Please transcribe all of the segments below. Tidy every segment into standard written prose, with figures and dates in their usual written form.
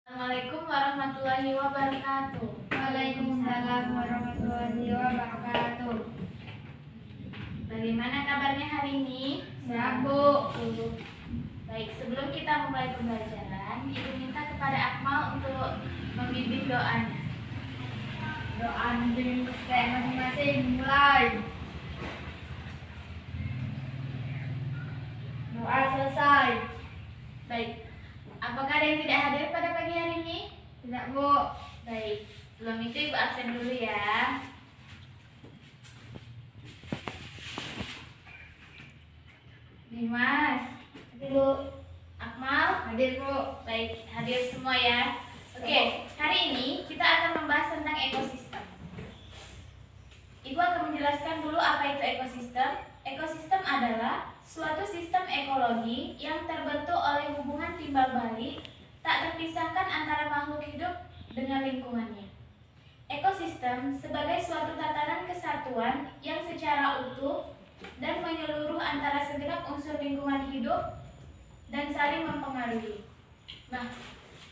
Assalamualaikum warahmatullahi wabarakatuh. Waalaikumsalam warahmatullahi wabarakatuh. Bagaimana kabarnya hari ini? Sehat, Bu. Baik, sebelum kita memulai pembelajaran, Ibu minta kepada Akmal untuk membimbing doanya. Doa bimbing kayak masing-masing mulai. Doa selesai. Baik, apakah ada yang tidak hadir pada pagi hari ini? Tidak, Bu. Baik, sebelum itu Ibu absen dulu ya. Dimas, Hadir, Bu. Akmal, Hadir, Bu. baik, hadir semua ya. Oke, hari ini kita akan membahas tentang ekosistem. Ibu akan menjelaskan dulu apa itu ekosistem. Ekosistem adalah suatu sistem ekologi yang terbentuk oleh hubungan timbal balik tak terpisahkan antara makhluk hidup dengan lingkungannya. Ekosistem sebagai suatu tatanan kesatuan yang secara utuh dan menyeluruh antara segenap unsur lingkungan hidup dan saling mempengaruhi. Nah,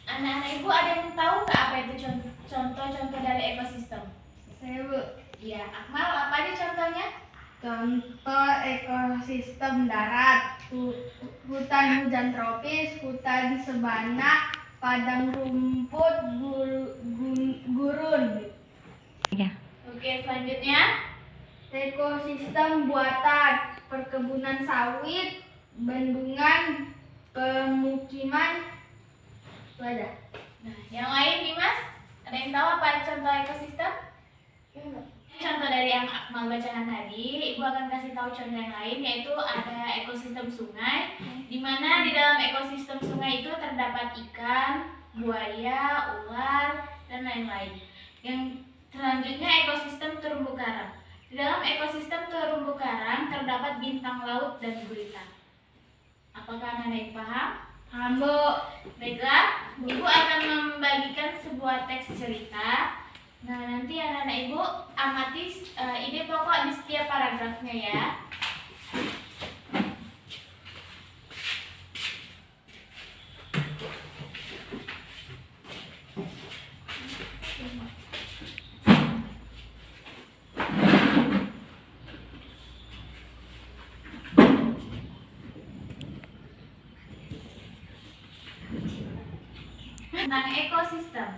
anak-anak Ibu ada yang tahu nggak apa itu contoh-contoh dari ekosistem? Saya, Bu. Iya, Akmal, apa aja contohnya? Contoh ekosistem darat, hutan hujan tropis, hutan sabana, padang rumput, gurun. Oke, selanjutnya. Ekosistem buatan, perkebunan sawit, bendungan, pemukiman. Itu aja. Nah, yang lain Dimas, ada yang tahu apa contoh ekosistem? Contoh dari yang Akmal bacakan tadi, Ibu akan kasih tahu contoh yang lain, yaitu ada ekosistem sungai, di mana di dalam ekosistem sungai itu terdapat ikan, buaya, ular, dan lain-lain. Yang selanjutnya ekosistem terumbu karang. Di dalam ekosistem terumbu karang terdapat bintang laut dan gurita. Apakah anak-anak paham? Paham, Bu. Baiklah, Ibu akan membagikan sebuah teks cerita. Nah, nanti anak-anak Ibu amati ide pokok di setiap paragrafnya ya. Tentang ekosistem.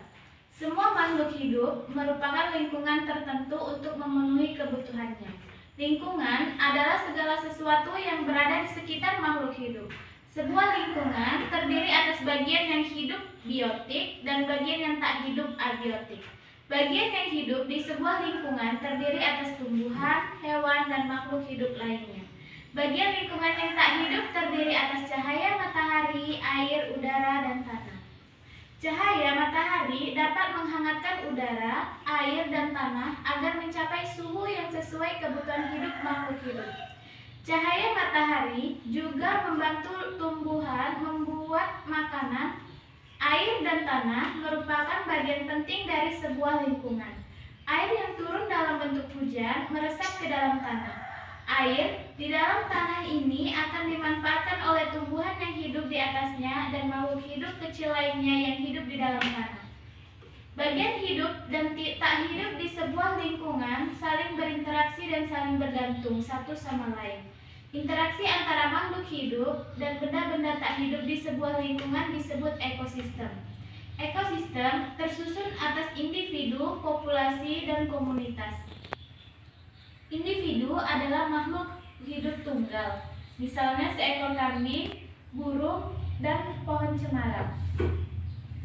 Semua makhluk hidup merupakan lingkungan tertentu untuk memenuhi kebutuhannya. Lingkungan adalah segala sesuatu yang berada di sekitar makhluk hidup. Sebuah lingkungan terdiri atas bagian yang hidup biotik dan bagian yang tak hidup abiotik. Bagian yang hidup di sebuah lingkungan terdiri atas tumbuhan, hewan, dan makhluk hidup lainnya. Bagian lingkungan yang tak hidup terdiri atas cahaya matahari, air, udara, dan tanah. Cahaya matahari dapat menghangatkan udara, air, dan tanah agar mencapai suhu yang sesuai kebutuhan hidup makhluk hidup. Cahaya matahari juga membantu tumbuhan membuat makanan. Air dan tanah merupakan bagian penting dari sebuah lingkungan. Air yang turun dalam bentuk hujan meresap ke dalam tanah. Air di dalam tanah ini akan dimanfaatkan oleh tumbuhan yang hidup di atasnya dan makhluk hidup kecil lainnya yang hidup di dalam tanah. Bagian hidup dan tak hidup di sebuah lingkungan saling berinteraksi dan saling bergantung satu sama lain. Interaksi antara makhluk hidup dan benda-benda tak hidup di sebuah lingkungan disebut ekosistem. Ekosistem tersusun atas individu, populasi, dan komunitas. Individu adalah makhluk hidup tunggal, misalnya seekor kambing, burung, dan pohon cemara.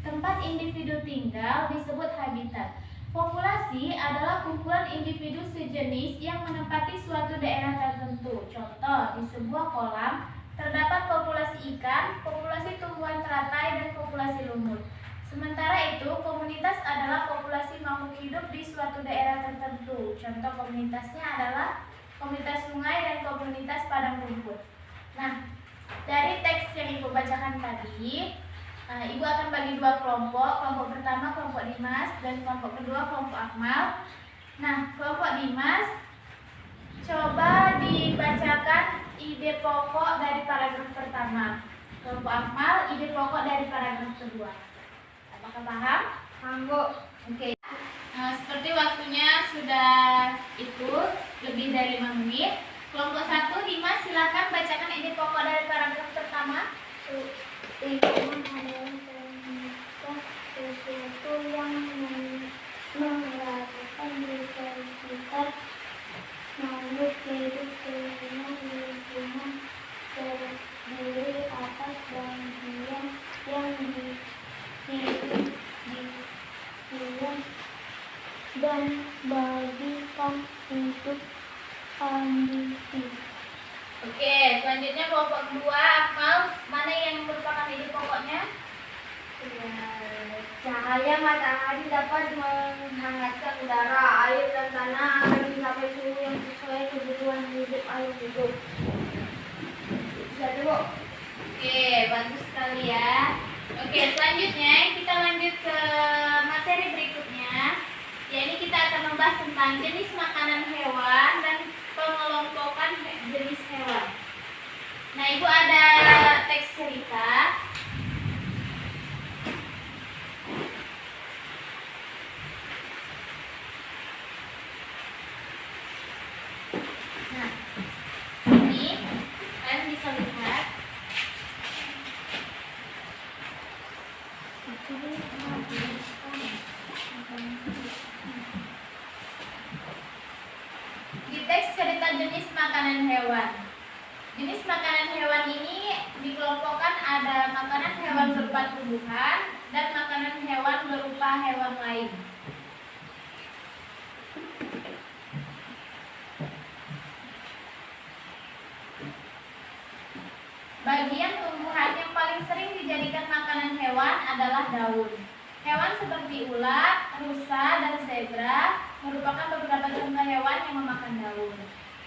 Tempat individu tinggal disebut habitat. Populasi adalah kumpulan individu sejenis yang menempati suatu daerah tertentu. Contoh, di sebuah kolam terdapat populasi ikan, populasi tumbuhan teratai, dan populasi lumut. Sementara itu, komunitas adalah populasi makhluk hidup di suatu daerah tertentu. Contoh komunitasnya adalah komunitas sungai dan komunitas padang rumput. Nah, dari teks yang Ibu bacakan tadi, Ibu akan bagi dua kelompok. Kelompok pertama kelompok Dimas dan kelompok kedua kelompok Akmal. Nah, kelompok Dimas, coba dibacakan ide pokok dari paragraf pertama. Kelompok Akmal, ide pokok dari paragraf kedua. Apakah paham? Paham, Bu. Oke. Seperti waktunya sudah itu lebih dari 5 menit. Kelompok 1, Dimas silakan bacakan ide pokok dari paragraf pertama. Lingkungan adalah sesuatu yang menggerakkan di sekitar makhluk hidup sehingga lingkungan terdiri atas bagian yang hidup dan bagian untuk kondisi. Oke, selanjutnya kelompok 2, Akmal, mana yang merupakan ide pokoknya? Cahaya matahari dapat menghangatkan udara, air, dan tanah agar mencapai suhu yang sesuai kebutuhan hidup makhluk hidup. Bisa dulu. Oke, bagus sekali ya. Oke, selanjutnya kita lanjut ke materi berikutnya. Yakni kita akan membahas tentang jenis makanan hewan dan pengelompokan jenis hewan. Nah, Ibu ada teks cerita. Nah, ini kalian bisa lihat. Di teks cerita jenis makanan hewan. Jenis makanan hewan ini dikelompokkan ada makanan hewan berupa tumbuhan dan makanan hewan berupa hewan lain. Bagian tumbuhan yang paling sering dijadikan makanan hewan adalah daun. Hewan seperti ulat, rusa, dan zebra merupakan beberapa contoh hewan yang memakan daun.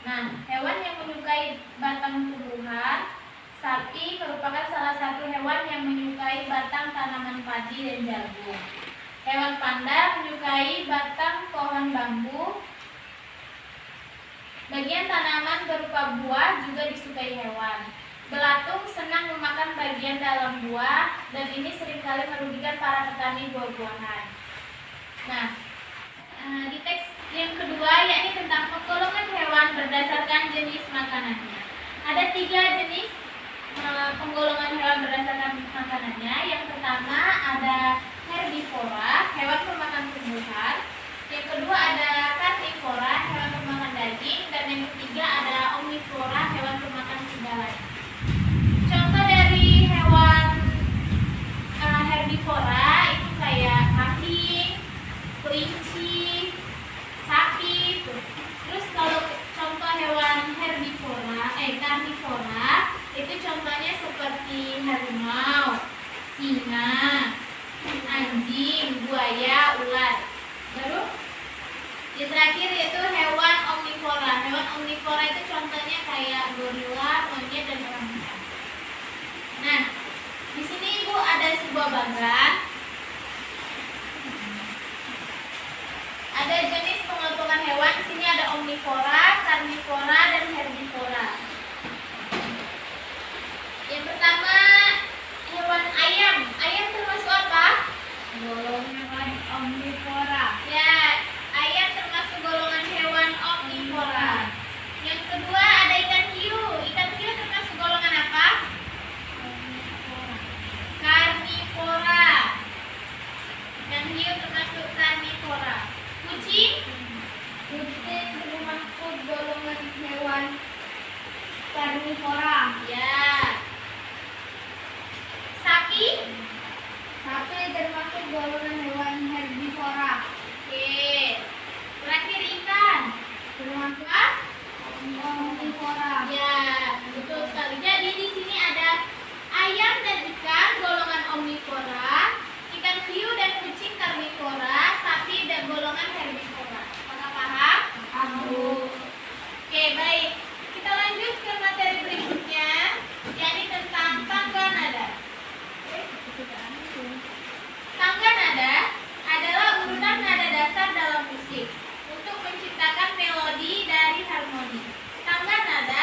Nah, hewan yang menyukai batang tumbuhan, sapi merupakan salah satu hewan yang menyukai batang tanaman padi dan jagung. Hewan panda menyukai batang pohon bambu. Bagian tanaman berupa buah juga disukai hewan. Belatung senang memakan bagian dalam buah dan ini seringkali merugikan para petani buah-buahan. Nah, di teks yang kedua yakni tentang penggolongan hewan berdasarkan jenis makanannya. Ada 3 jenis penggolongan hewan berdasarkan makanannya. Yang pertama ada herbivora, hewan pemakan tumbuhan. Yang kedua ada karnivora, hewan pemakan daging. Dan yang ketiga ada omnivora, hewan pemakan segalanya. Contoh dari hewan herbivora itu kayak kambing, kelinci, sapi. Terus kalau contoh hewan karnivora itu contohnya seperti harimau, singa, anjing, buaya, ulat. Baru yang terakhir yaitu hewan omnivora. Hewan omnivora itu contohnya kayak gorila, monyet, dan orangutan. Nah, di sini Ibu ada sebuah bagan. Ada jenis pengelompokan hewan. Di sini ada omnivora, karnivora, dan herbivora. Yang pertama hewan ayam. Ayam termasuk apa? Golongan omnivora. Ya, ayam termasuk golongan hewan omnivora. Yang kedua ada ikan hiu. Ikan hiu termasuk golongan apa? Karnivora. Ikan hiu termasuk karnivora. Kucing? Kucing termasuk golongan hewan karnivora. Ya. Sapi? Sapi termasuk golongan hewan herbivora. Oke. Terakhir ikan. Termasuk omnivora. Ya, betul sekali. Jadi di sini ada ayam dan ikan golongan omnivora, ikan hiu dan kucing karnivora, sapi dan golongan herbivora. Apakah paham? Abu. Oke, baik. Kita lanjut ke materi berikutnya, yakni tentang tangga nada. Tangga nada adalah urutan nada dasar dalam musik untuk menciptakan melodi dari harmoni. Tangga nada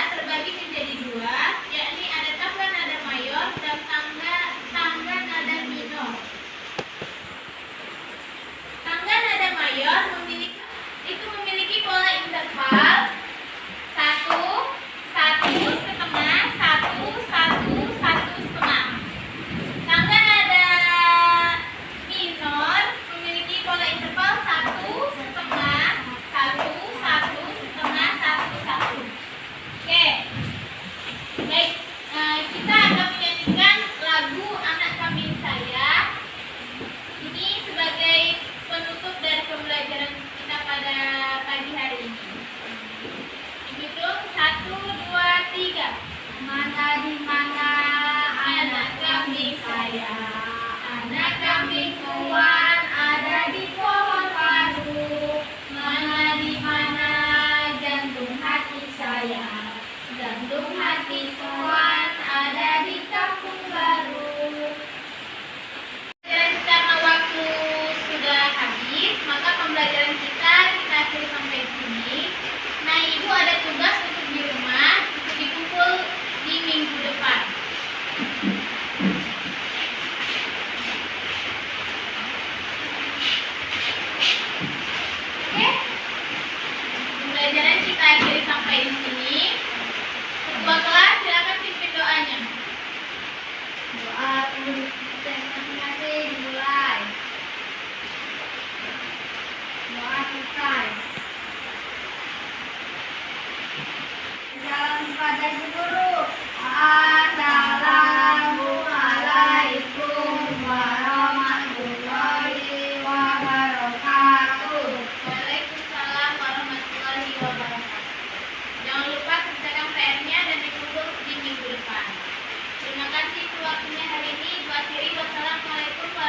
kepada si guru. Assalamualaikum warahmatullahi wabarakatuh. Waalaikumsalam warahmatullahi wabarakatuh. Jangan lupa kerjakan PR-nya dan dituntut di minggu depan. Terima kasih waktunya hari ini. Bu akhiri, wassalamualaikum warahmatullahi wabarakatuh.